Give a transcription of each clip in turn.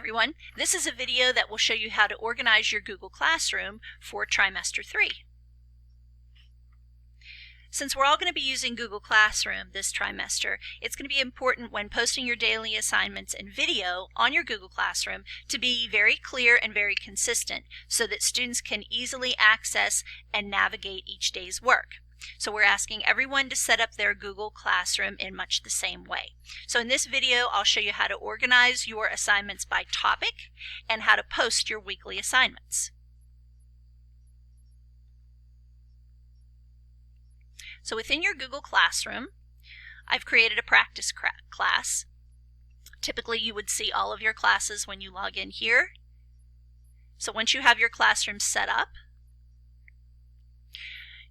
everyone, this is a video that will show you how to organize your Google Classroom for trimester 3. Since we're all going to be using Google Classroom this trimester, it's going to be important when posting your daily assignments and video on your Google Classroom to be very clear and very consistent so that students can easily access and navigate each day's work. So we're asking everyone to set up their Google Classroom in much the same way. So in this video, I'll show you how to organize your assignments by topic and how to post your weekly assignments. So within your Google Classroom, I've created a practice class. Typically, you would see all of your classes when you log in here. So once you have your classroom set up,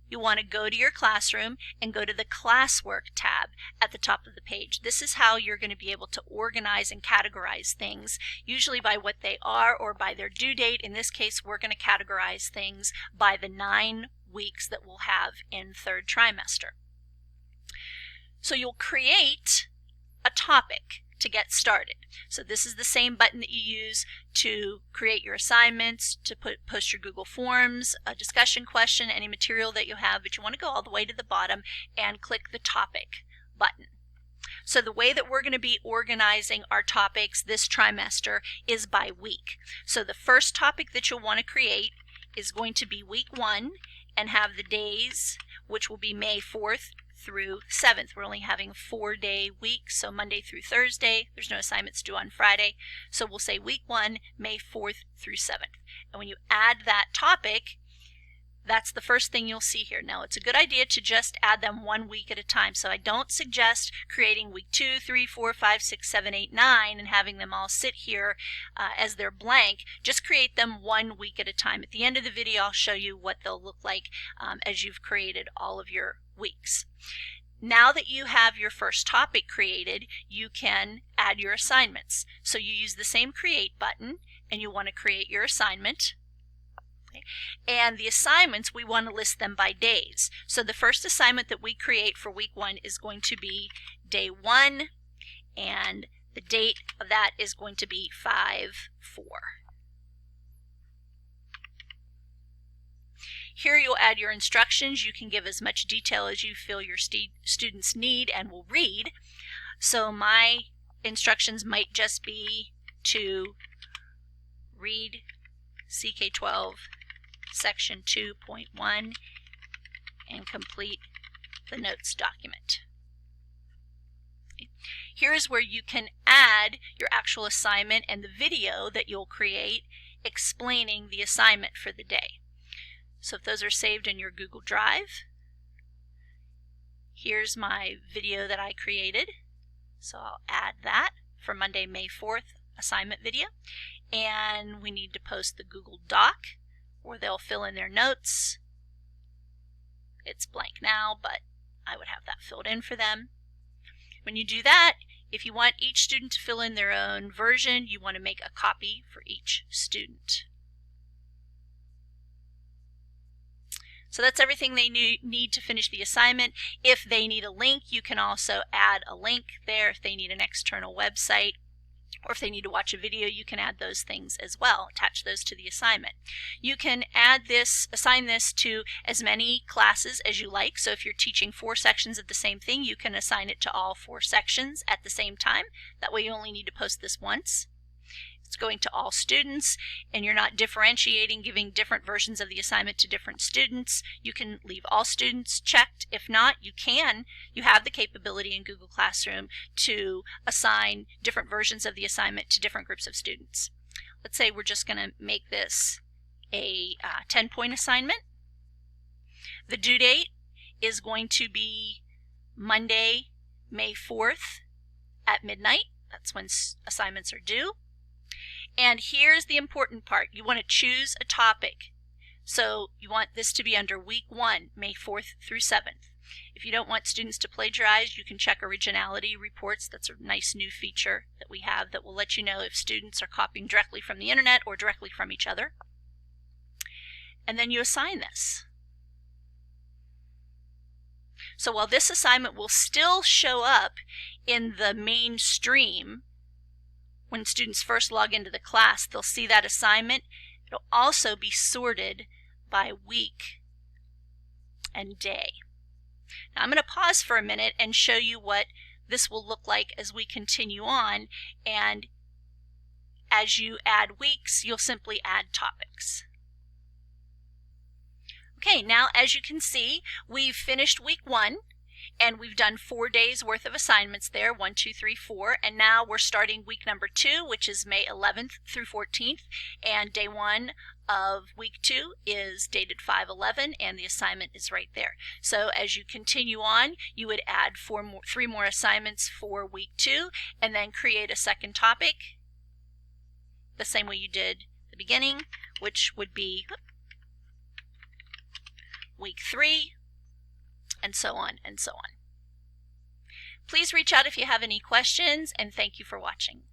you want to go to your classroom and go to the Classwork tab at the top of the page. This is how you're going to be able to organize and categorize things, usually by what they are or by their due date. In this case, we're going to categorize things by the 9 weeks that we'll have in third trimester. So you'll create a topic to get started. So this is the same button that you use to create your assignments, to post your Google Forms, a discussion question, any material that you have, but you want to go all the way to the bottom and click the topic button. So the way that we're going to be organizing our topics this trimester is by week. So the first topic that you'll want to create is going to be week 1 and have the days, which will be May 4th through 7th. We're only having a 4-day week, so Monday through Thursday. There's no assignments due on Friday. So we'll say week 1, May 4th through 7th. And when you add that topic, that's the first thing you'll see here. Now, it's a good idea to just add them 1 week at a time. So I don't suggest creating week 2, 3, 4, 5, 6, 7, 8, 9 and having them all sit here as they're blank. Just create them 1 week at a time. At the end of the video, I'll show you what they'll look like as you've created all of your weeks. Now that you have your first topic created, you can add your assignments. So you use the same Create button and you want to create your assignment. Okay. And the assignments, we want to list them by days. So the first assignment that we create for week 1 is going to be day 1, and the date of that is going to be 5/4. Here you'll add your instructions. You can give as much detail as you feel your students need and will read. So my instructions might just be to read CK12 section 2.1 and complete the notes document. Here's where you can add your actual assignment and the video that you'll create explaining the assignment for the day. So if those are saved in your Google Drive, here's my video that I created. So I'll add that for Monday, May 4th assignment video. And we need to post the Google Doc where they'll fill in their notes. It's blank now, but I would have that filled in for them. When you do that, if you want each student to fill in their own version, you want to make a copy for each student. So that's everything they need to finish the assignment. If they need a link, you can also add a link there. If they need an external website, or if they need to watch a video, you can add those things as well, attach those to the assignment. You can assign this to as many classes as you like. So if you're teaching 4 sections of the same thing, you can assign it to all 4 sections at the same time. That way you only need to post this once. It's going to all students, and you're not differentiating, giving different versions of the assignment to different students. You can leave all students checked. If not, you have the capability in Google Classroom to assign different versions of the assignment to different groups of students. Let's say we're just going to make this a 10-point assignment. The due date is going to be Monday, May 4th at midnight. That's when assignments are due. And here's the important part. You want to choose a topic. So you want this to be under week 1, May 4th through 7th. If you don't want students to plagiarize, you can check originality reports. That's a nice new feature that we have that will let you know if students are copying directly from the internet or directly from each other. And then you assign this. So while this assignment will still show up in the mainstream when students first log into the class, they'll see that assignment. It'll also be sorted by week and day. Now I'm going to pause for a minute and show you what this will look like as we continue on, and as you add weeks, you'll simply add topics. Okay, now as you can see, we've finished week 1. And we've done 4 days worth of assignments there, 1, 2, 3, 4. And now we're starting week number 2, which is May 11th through 14th. And day 1 of week 2 is dated 5/11, and the assignment is right there. So as you continue on, you would add 3 more assignments for week 2, and then create a second topic the same way you did the beginning, which would be week 3. And so on and so on. Please reach out if you have any questions, and thank you for watching.